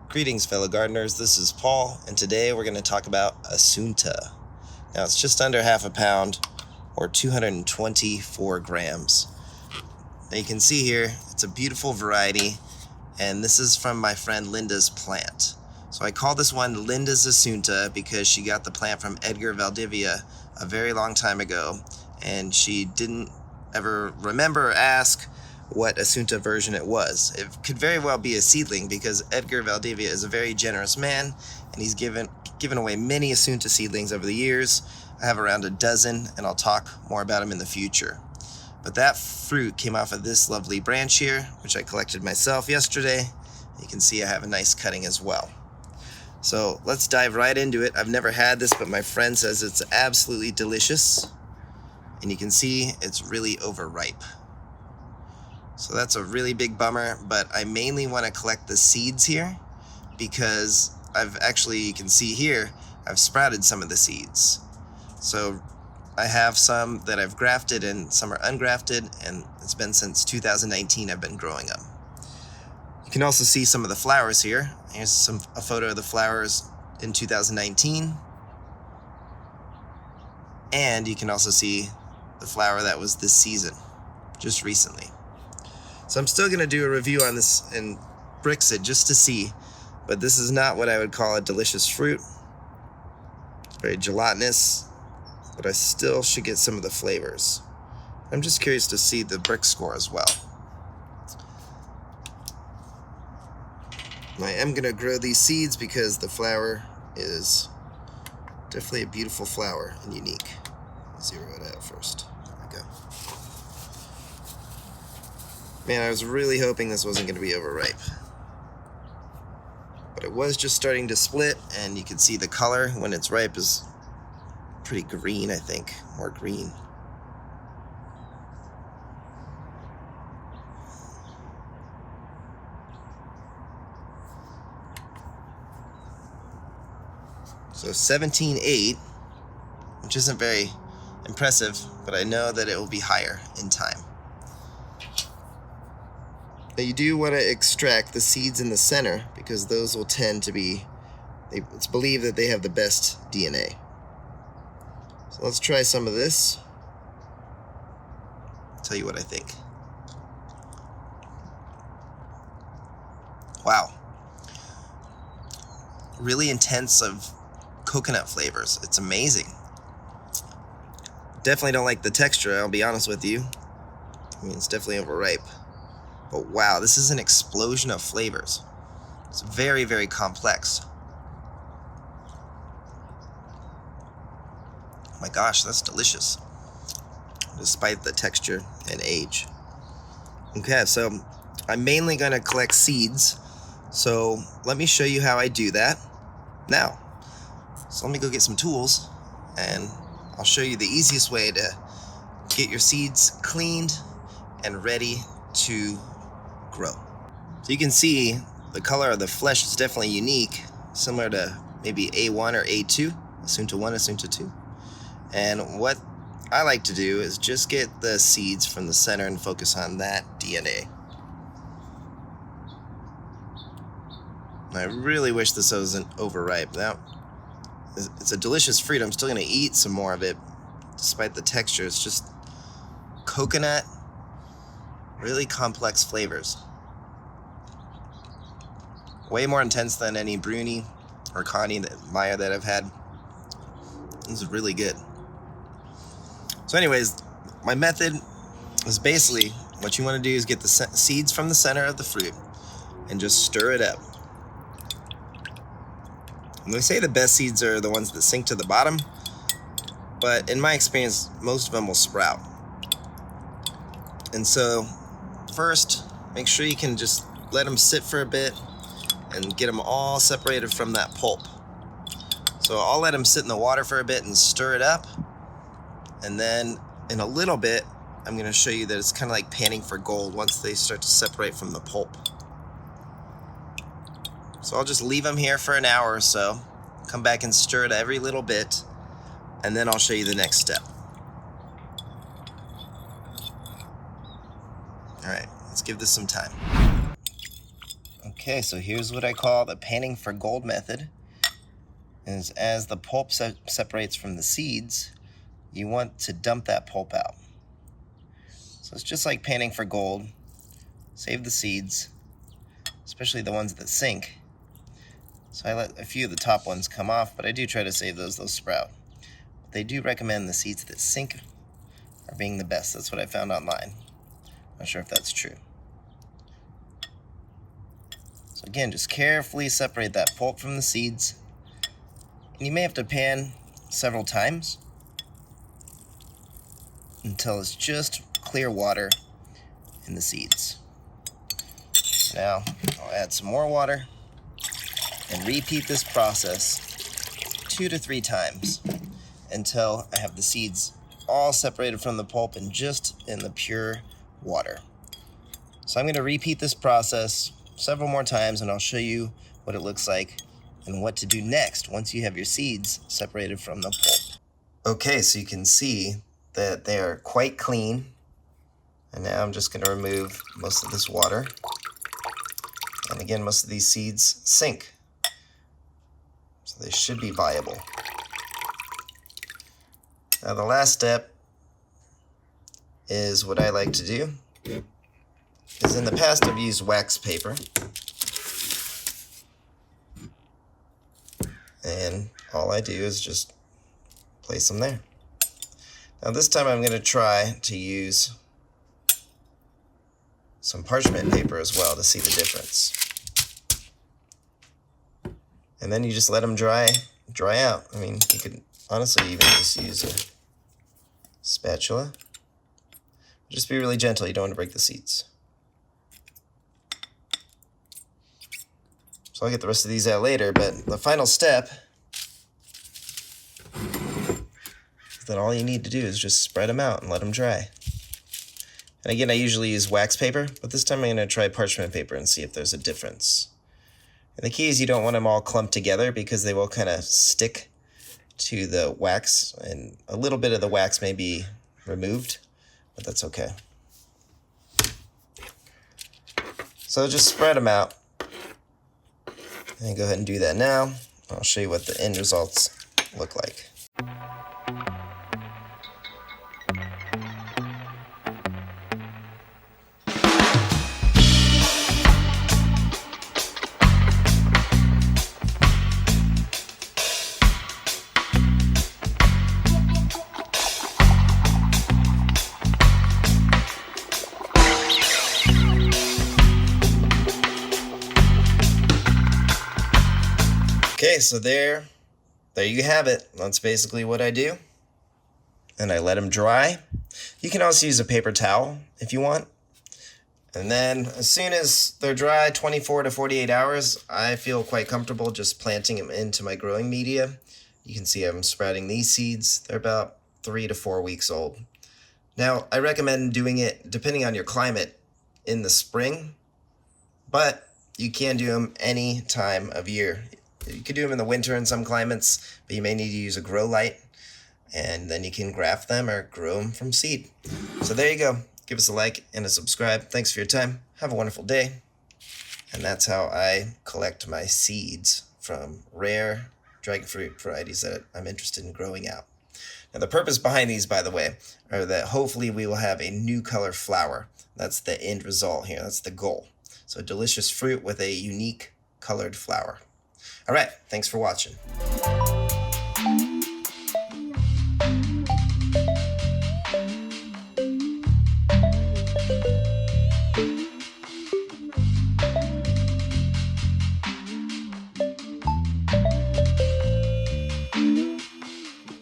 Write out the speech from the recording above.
Greetings, fellow gardeners. This is Paul, and today we're going to talk about ASUNTA. Now, it's just under half a pound, or 224 grams. Now, you can see here, it's a beautiful variety, and this is from my friend Linda's plant. So I call this one Linda's ASUNTA because she got the plant from Edgar Valdivia a very long time ago, and she didn't ever remember or ask what ASUNTA version it was. It could very well be a seedling because Edgar Valdivia is a very generous man, and he's given away many ASUNTA seedlings over the years. I have around a dozen, and I'll talk more about them in the future. But that fruit came off of this lovely branch here, which I collected myself yesterday. You can see I have a nice cutting as well. So let's dive right into it. I've never had this, but my friend says it's absolutely delicious. And you can see it's really overripe. So that's a really big bummer, but I mainly want to collect the seeds here because you can see here, I've sprouted some of the seeds. So I have some that I've grafted and some are ungrafted, and it's been since 2019 I've been growing them. You can also see some of the flowers here. Here's a photo of the flowers in 2019. And you can also see the flower that was this season, just recently. So I'm still going to do a review on this and brix it just to see, but this is not what I would call a delicious fruit. It's very gelatinous, but I still should get some of the flavors. I'm just curious to see the brix score as well. I am going to grow these seeds because the flower is definitely a beautiful flower and unique. Zero it out first. There we go. Man, I was really hoping this wasn't going to be overripe. But it was just starting to split, and you can see the color when it's ripe is pretty green, I think. More green. So 17.8, which isn't very impressive, but I know that it will be higher in time. Now you do want to extract the seeds in the center because those will tend to be, it's believed that they have the best DNA. So let's try some of this. I'll tell you what I think. Wow. Really intense of coconut flavors. It's amazing. Definitely don't like the texture, I'll be honest with you. I mean, it's definitely overripe. But wow, this is an explosion of flavors. It's very, very complex. Oh my gosh, that's delicious. Despite the texture and age. Okay, so I'm mainly going to collect seeds. So let me show you how I do that now. So let me go get some tools, and I'll show you the easiest way to get your seeds cleaned and ready to grow. So you can see the color of the flesh is definitely unique, similar to maybe A1 or A2, ASUNTA 1, ASUNTA 2. And what I like to do is just get the seeds from the center and focus on that DNA. I really wish this wasn't overripe. Now, it's a delicious fruit. I'm still going to eat some more of it, despite the texture. It's just coconut, really complex flavors. Way more intense than any Bruni or Connie Maya that I've had. This is really good. So anyways, my method is basically what you want to do is get the seeds from the center of the fruit and just stir it up. And they say the best seeds are the ones that sink to the bottom, but in my experience, most of them will sprout. And so first, make sure you can just let them sit for a bit and get them all separated from that pulp. So I'll let them sit in the water for a bit and stir it up. And then in a little bit, I'm going to show you that it's kind of like panning for gold once they start to separate from the pulp. So I'll just leave them here for an hour or so, come back and stir it every little bit, and then I'll show you the next step. All right, let's give this some time. Okay, so here's what I call the panning for gold method. Is as the pulp separates from the seeds, you want to dump that pulp out. So it's just like panning for gold. Save the seeds, especially the ones that sink. So I let a few of the top ones come off, but I do try to save those sprout. But they do recommend the seeds that sink are being the best. That's what I found online. Not sure if that's true. So again, just carefully separate that pulp from the seeds. And you may have to pan several times until it's just clear water in the seeds. Now, I'll add some more water and repeat this process 2 to 3 times until I have the seeds all separated from the pulp and just in the pure water. So I'm going to repeat this process several more times, and I'll show you what it looks like and what to do next once you have your seeds separated from the pulp. Okay, so you can see that they are quite clean. And now I'm just going to remove most of this water. And again, most of these seeds sink. So they should be viable. Now the last step is what I like to do. Is in the past I've used wax paper. And all I do is just place them there. Now this time I'm going to try to use some parchment paper as well to see the difference. And then you just let them dry out. I mean, you could honestly even just use a spatula. Just be really gentle, you don't want to break the seeds. So I'll get the rest of these out later, but the final step is that all you need to do is just spread them out and let them dry. And again, I usually use wax paper, but this time I'm going to try parchment paper and see if there's a difference. And the key is you don't want them all clumped together because they will kind of stick to the wax, and a little bit of the wax may be removed, but that's okay. So just spread them out. And go ahead and do that now. I'll show you what the end results look like. Okay, so there you have it. That's basically what I do. And I let them dry. You can also use a paper towel if you want. And then as soon as they're dry, 24 to 48 hours, I feel quite comfortable just planting them into my growing media. You can see I'm sprouting these seeds. They're about 3 to 4 weeks old. Now, I recommend doing it, depending on your climate, in the spring, but you can do them any time of year. You could do them in the winter in some climates, but you may need to use a grow light, and then you can graft them or grow them from seed. So there you go. Give us a like and a subscribe. Thanks for your time. Have a wonderful day. And that's how I collect my seeds from rare dragon fruit varieties that I'm interested in growing out. Now the purpose behind these, by the way, are that hopefully we will have a new color flower. That's the end result here. That's the goal. So delicious fruit with a unique colored flower. All right, thanks for watching.